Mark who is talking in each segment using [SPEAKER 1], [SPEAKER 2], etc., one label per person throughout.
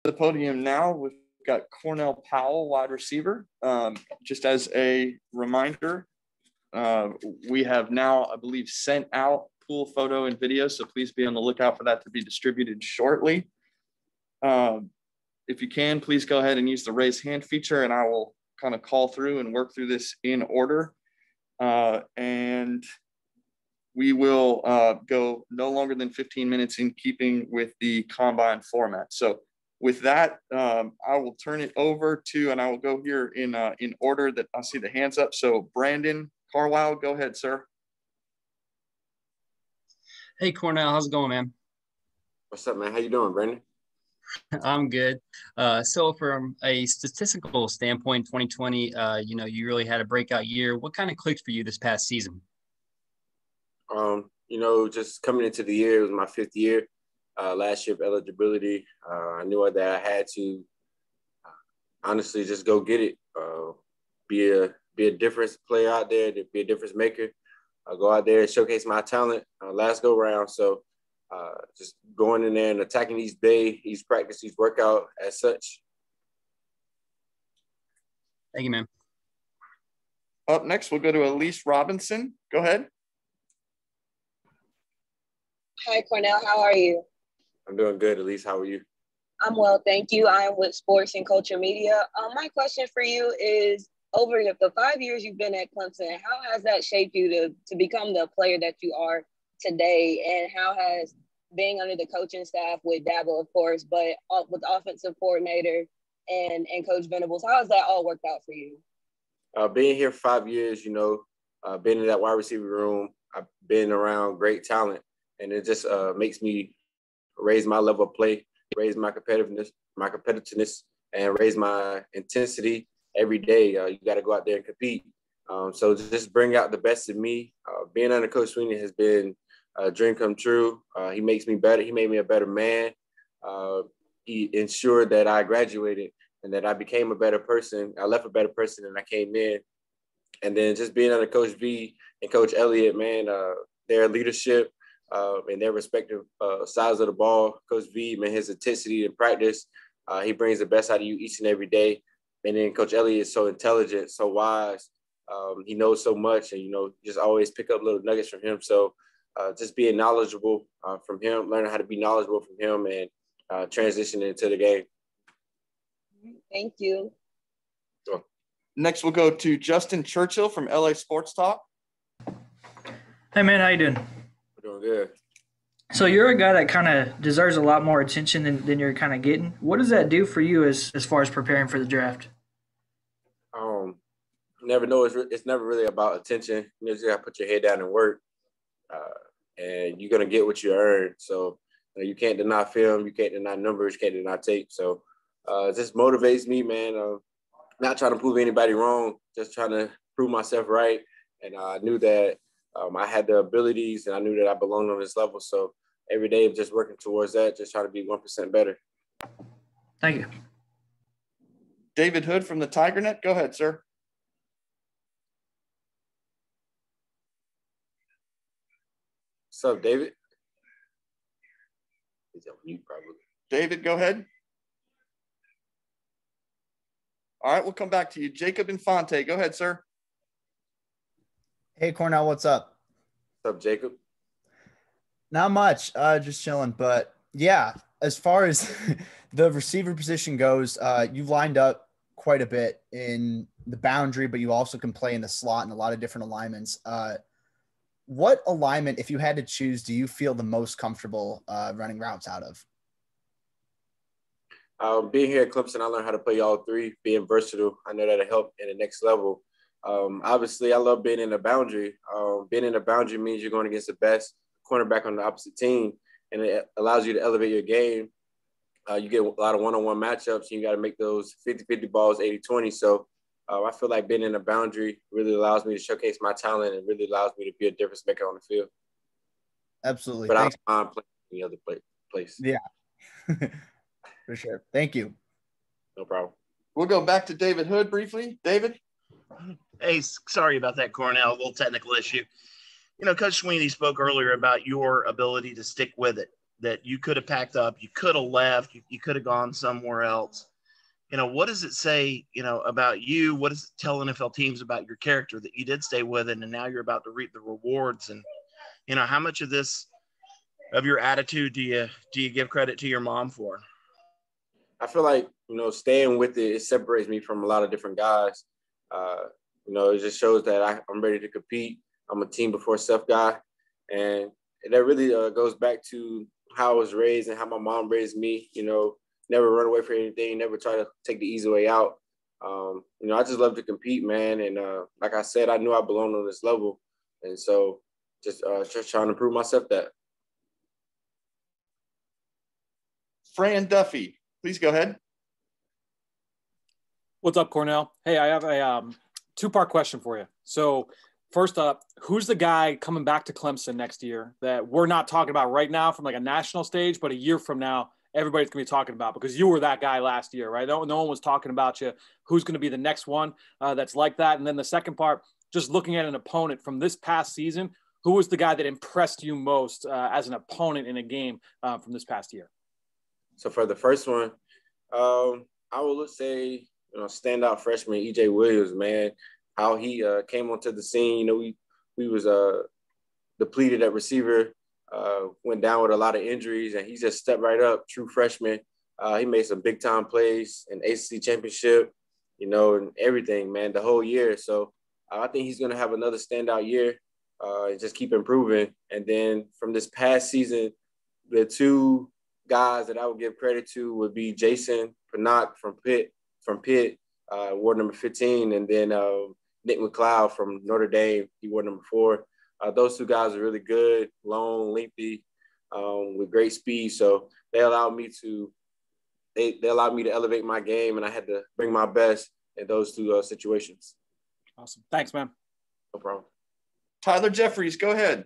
[SPEAKER 1] the podium now. We've got Cornell Powell, wide receiver. Just as a reminder, we have now, I believe, sent out pool photo and video, so please be on the lookout for that to be distributed shortly. If you can, please go ahead and use the raise hand feature, and I will kind of call through and work through this in order. And we will go no longer than 15 minutes in keeping with the combine format. So with that, I will turn it over to, and I will go here in order that I see the hands up. So Brandon Carlisle, go ahead, sir.
[SPEAKER 2] Hey, Cornell, how's it going, man?
[SPEAKER 3] What's up, man? How you doing, Brandon?
[SPEAKER 2] I'm good. So from a statistical standpoint, 2020, you really had a breakout year. What kind of clicked for you this past season?
[SPEAKER 3] Just coming into the year, it was my 5th year. Last year of eligibility, I knew that I had to honestly just go get it. Be a difference player out there, to be a difference maker. Go out there and showcase my talent last go round. So just going in there and attacking each practice, each workout as such.
[SPEAKER 2] Thank you, man.
[SPEAKER 1] Up next, we'll go to Elise Robinson. Go ahead.
[SPEAKER 4] Hi, Cornell. How are you?
[SPEAKER 3] I'm doing good, Elise. How are you?
[SPEAKER 4] I'm well, thank you. I am with Sports and Culture Media. My question for you is, over the 5 years you've been at Clemson, how has that shaped you to become the player that you are today? And how has being under the coaching staff with Dabo, of course, but with offensive coordinator and Coach Venables, how has that all worked out for you?
[SPEAKER 3] Being here 5 years, been in that wide receiver room, I've been around great talent, and it just makes me raise my level of play, raise my competitiveness, and raise my intensity every day. You got to go out there and compete. So just bring out the best of me. Being under Coach Sweeney has been a dream come true. He makes me better. He made me a better man. He ensured that I graduated and that I became a better person. I left a better person than I came in. And then just being under Coach V and Coach Elliott, man, their leadership and their respective sides of the ball. Coach V, man, his intensity in practice, he brings the best out of you each and every day. And then Coach Elliott is so intelligent, so wise. He knows so much, and, just always pick up little nuggets from him. So just being knowledgeable from him, learning how to be knowledgeable from him, and transitioning into the game.
[SPEAKER 4] Thank you.
[SPEAKER 3] Sure.
[SPEAKER 1] Next, we'll go to Justin Churchill from LA Sports Talk.
[SPEAKER 5] Hey, man, how you doing?
[SPEAKER 3] We're doing good.
[SPEAKER 5] So you're a guy that kind of deserves a lot more attention than you're kind of getting. What does that do for you as far as preparing for the draft?
[SPEAKER 3] Never know. It's never really about attention. You just got to put your head down and work, and you're going to get what you earn. So you can't deny film. You can't deny numbers. You can't deny tape. So it just motivates me, man. Not trying to prove anybody wrong, just trying to prove myself right. And I knew that I had the abilities, and I knew that I belonged on this level. So every day, I'm just working towards that, just trying to be 1% better.
[SPEAKER 5] Thank you.
[SPEAKER 1] David Hood from the TigerNet. Go ahead, sir.
[SPEAKER 3] What's up, David? He's on mute, probably.
[SPEAKER 1] David, go ahead. All right, we'll come back to you. Jacob Infante. Go ahead, sir.
[SPEAKER 6] Hey, Cornell, what's up?
[SPEAKER 3] What's up, Jacob?
[SPEAKER 6] Not much, just chilling. But, yeah, as far as the receiver position goes, you've lined up quite a bit in the boundary, but you also can play in the slot in a lot of different alignments. What alignment, if you had to choose, do you feel the most comfortable running routes out of?
[SPEAKER 3] Being here at Clemson, I learned how to play all three, being versatile. I know that'll help in the next level. Obviously, I love being in the boundary. Being in the boundary means you're going against the best cornerback on the opposite team, and it allows you to elevate your game. You get a lot of one-on-one matchups, and you got to make those 50-50 balls, 80-20. So I feel like being in the boundary really allows me to showcase my talent and really allows me to be a difference maker on the field.
[SPEAKER 6] Absolutely.
[SPEAKER 3] But I don't mind playing any other place.
[SPEAKER 6] Yeah, for sure. Thank you.
[SPEAKER 3] No problem.
[SPEAKER 1] We'll go back to David Hood briefly. David?
[SPEAKER 7] Hey, sorry about that, Cornell. A little technical issue. Coach Sweeney spoke earlier about your ability to stick with it. that you could have packed up, you could have left, you could have gone somewhere else. What does it say, about you? What does it tell NFL teams about your character that you did stay with it and now you're about to reap the rewards? And, how much of your attitude do you give credit to your mom for?
[SPEAKER 3] I feel like, staying with it separates me from a lot of different guys. It just shows that I'm ready to compete. I'm a team before self guy. And that really goes back to how I was raised and how my mom raised me, never run away from anything, never try to take the easy way out. I just love to compete, man. And like I said, I knew I belonged on this level. And so just trying to prove myself that.
[SPEAKER 1] Fran Duffy, please go ahead.
[SPEAKER 8] What's up, Cornell? Hey, I have a two-part question for you. So first up, who's the guy coming back to Clemson next year that we're not talking about right now from like a national stage, but a year from now, everybody's going to be talking about, because you were that guy last year, right? No one was talking about you. Who's going to be the next one that's like that? And then the second part, just looking at an opponent from this past season, who was the guy that impressed you most as an opponent in a game from this past year? So
[SPEAKER 3] for the first one, I would say, standout freshman EJ Williams, man, how he came onto the scene. We was depleted at receiver, went down with a lot of injuries, and he just stepped right up, true freshman. He made some big time plays in ACC championship, and everything, man, the whole year. So I think he's going to have another standout year, and just keep improving. And then from this past season, the two guys that I would give credit to would be Jason Pinnock from Pitt, ward number 15, and then Nick McLeod from Notre Dame, he wore number 4. Those two guys are really good, long, lengthy, with great speed. So they allowed me to elevate my game, and I had to bring my best in those two situations.
[SPEAKER 8] Awesome. Thanks, man.
[SPEAKER 3] No problem.
[SPEAKER 1] Tyler Jeffries, go ahead.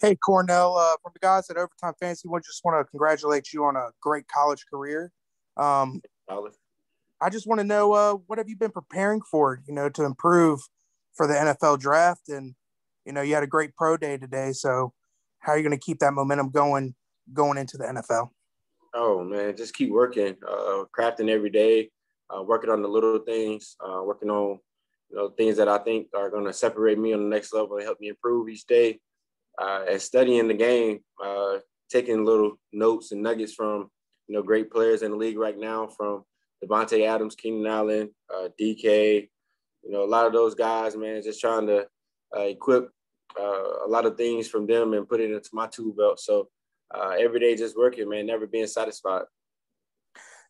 [SPEAKER 9] Hey, Cornell, from the guys at Overtime Fantasy, I just want to congratulate you on a great college career. I just want to know, what have you been preparing for, to improve for the NFL draft? And, you had a great pro day today. So how are you going to keep that momentum going into the NFL?
[SPEAKER 3] Oh, man, just keep working, crafting every day, working on the little things, working on, things that I think are going to separate me on the next level and help me improve each day. And studying the game, taking little notes and nuggets from, great players in the league right now, from Devontae Adams, Keenan Allen, DK, a lot of those guys, man, just trying to equip a lot of things from them and put it into my tool belt. So every day just working, man, never being satisfied.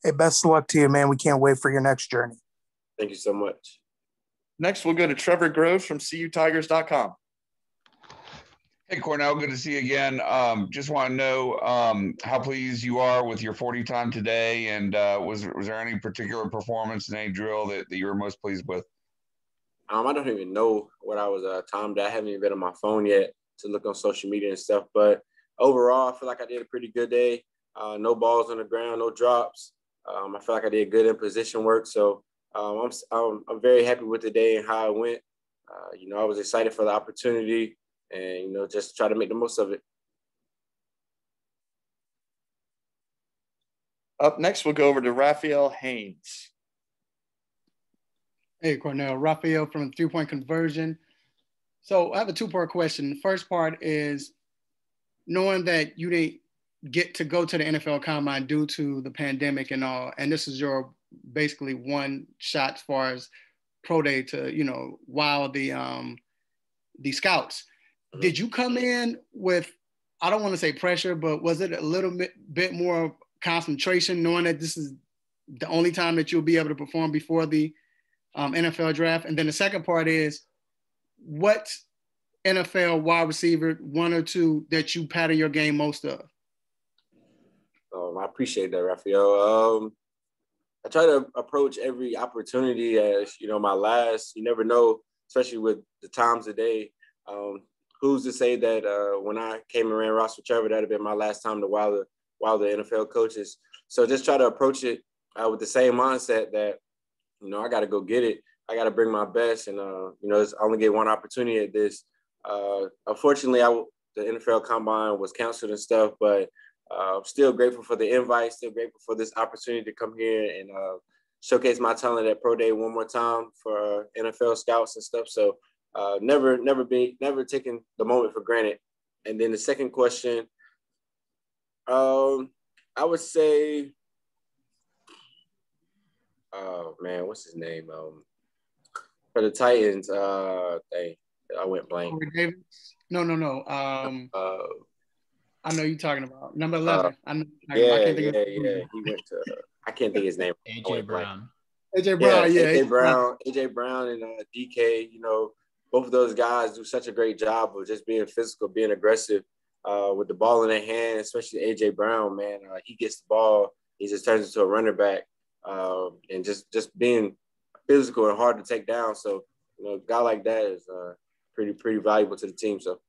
[SPEAKER 9] Hey, best of luck to you, man. We can't wait for your next journey.
[SPEAKER 3] Thank you so much.
[SPEAKER 1] Next, we'll go to Trevor Groves from CUTigers.com.
[SPEAKER 10] Hey, Cornell, good to see you again. Just want to know how pleased you are with your 40 time today, and was there any particular performance in any drill that you were most pleased with?
[SPEAKER 3] I don't even know what I was timed. I haven't even been on my phone yet to look on social media and stuff. But overall, I feel like I did a pretty good day. No balls on the ground, no drops. I feel like I did good in position work. So I'm very happy with the day and how it went. I was excited for the opportunity. And, just try to make the most of it.
[SPEAKER 1] Up next, we'll go over to Raphael Hayes.
[SPEAKER 11] Hey, Cornell. Raphael from 3-point conversion. So I have a 2-part question. The first part is, knowing that you didn't get to go to the NFL Combine due to the pandemic and all, and this is your basically one shot as far as pro day to, wow the scouts. Did you come in with, I don't want to say pressure, but was it a little bit more concentration, knowing that this is the only time that you'll be able to perform before the NFL draft? And then the second part is, what NFL wide receiver, 1 or 2, that you pattern your game most of?
[SPEAKER 3] I appreciate that, Raphael. I try to approach every opportunity as, my last. You never know, especially with the times of day. Who's to say that when I came and ran roster with Trevor, that'd have been my last time to wow the NFL coaches. So just try to approach it with the same mindset that, I got to go get it. I got to bring my best. And, I only get one opportunity at this. Unfortunately, the NFL Combine was canceled and stuff, but still grateful for the invite, still grateful for this opportunity to come here and showcase my talent at Pro Day one more time for NFL scouts and stuff. So never taking the moment for granted. And then the second question, I would say, oh man, what's his name? For the Titans, I went blank.
[SPEAKER 11] Corey Davis? No. I know you're talking about number 11. I know
[SPEAKER 3] yeah. He went to. I can't think his name.
[SPEAKER 12] AJ Brown.
[SPEAKER 11] AJ Brown, yeah.
[SPEAKER 3] AJ Brown and DK. You know, both of those guys do such a great job of just being physical, being aggressive with the ball in their hand. Especially AJ Brown, man. He gets the ball, he just turns into a running back, and just being physical and hard to take down. So, you know, a guy like that is pretty valuable to the team. So.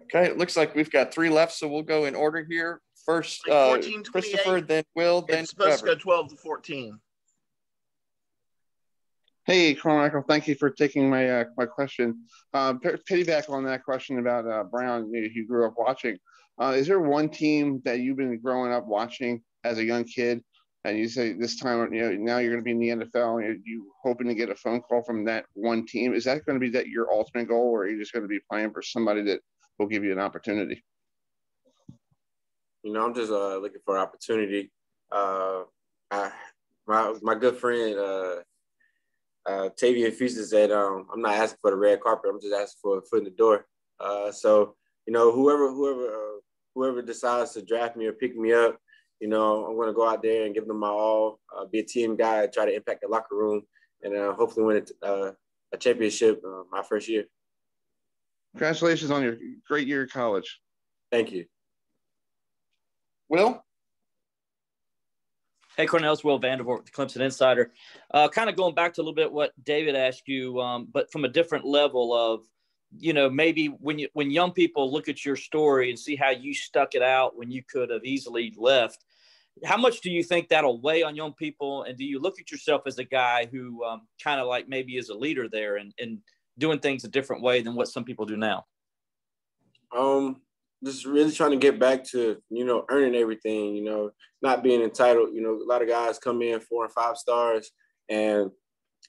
[SPEAKER 1] Okay, it looks like we've got 3 left, so we'll go in order here. First,
[SPEAKER 7] Like 14,
[SPEAKER 1] Christopher, then Will, then
[SPEAKER 7] it's supposed
[SPEAKER 1] Trevor.
[SPEAKER 7] to go 12 to 14.
[SPEAKER 13] Hey, Carmichael, thank you for taking my question. Piggyback on that question about Brown, you grew up watching. Is there one team that you've been growing up watching as a young kid, and you say this time, you know, now you're going to be in the NFL, and you hoping to get a phone call from that one team? Is that going to be your ultimate goal, or are you just going to be playing for somebody that will give you an opportunity?
[SPEAKER 3] You know, I'm just looking for opportunity. My good friend Tavian Fuster said, I'm not asking for the red carpet. I'm just asking for a foot in the door. So, you know, whoever decides to draft me or pick me up, you know, I'm going to go out there and give them my all, be a team guy, try to impact the locker room, and hopefully win a championship my first year.
[SPEAKER 13] Congratulations on your great year of college.
[SPEAKER 3] Thank you.
[SPEAKER 1] Will?
[SPEAKER 14] Hey, Cornell, it's Will Vandervoort with the Clemson Insider. Kind of going back to a little bit what David asked you, but from a different level of, you know, maybe when young people look at your story and see how you stuck it out when you could have easily left, how much do you think that'll weigh on young people? And do you look at yourself as a guy who kind of like maybe is a leader there and doing things a different way than what some people do now?
[SPEAKER 3] Just really trying to get back to, you know, earning everything, you know, not being entitled. You know, a lot of guys come in 4 and 5 stars and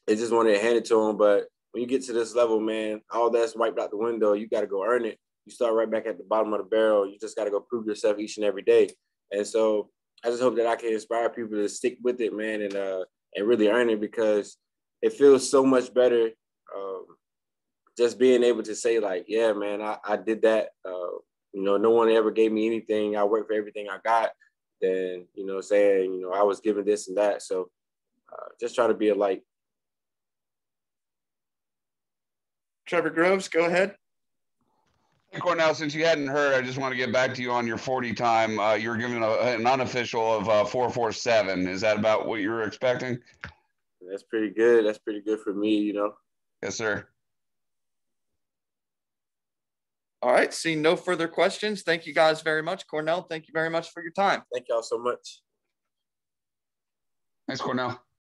[SPEAKER 3] they just want to hand it to them. But when you get to this level, man, all that's wiped out the window. You got to go earn it. You start right back at the bottom of the barrel. You just got to go prove yourself each and every day. And so I just hope that I can inspire people to stick with it, man, and really earn it, because it feels so much better just being able to say, like, yeah, man, I did that. You know, no one ever gave me anything. I worked for everything I got. Then, you know, saying, you know, I was given this and that. So just try to be a light.
[SPEAKER 1] Trevor Groves, go ahead.
[SPEAKER 10] Hey, Cornell, since you hadn't heard, I just want to get back to you on your 40 time. You were given an unofficial of 4.47. Is that about what you were expecting?
[SPEAKER 3] That's pretty good. That's pretty good for me, you know.
[SPEAKER 10] Yes, sir.
[SPEAKER 1] All right, seeing no further questions, thank you guys very much. Cornell, thank you very much for your time.
[SPEAKER 3] Thank y'all so much.
[SPEAKER 10] Thanks, Cornell.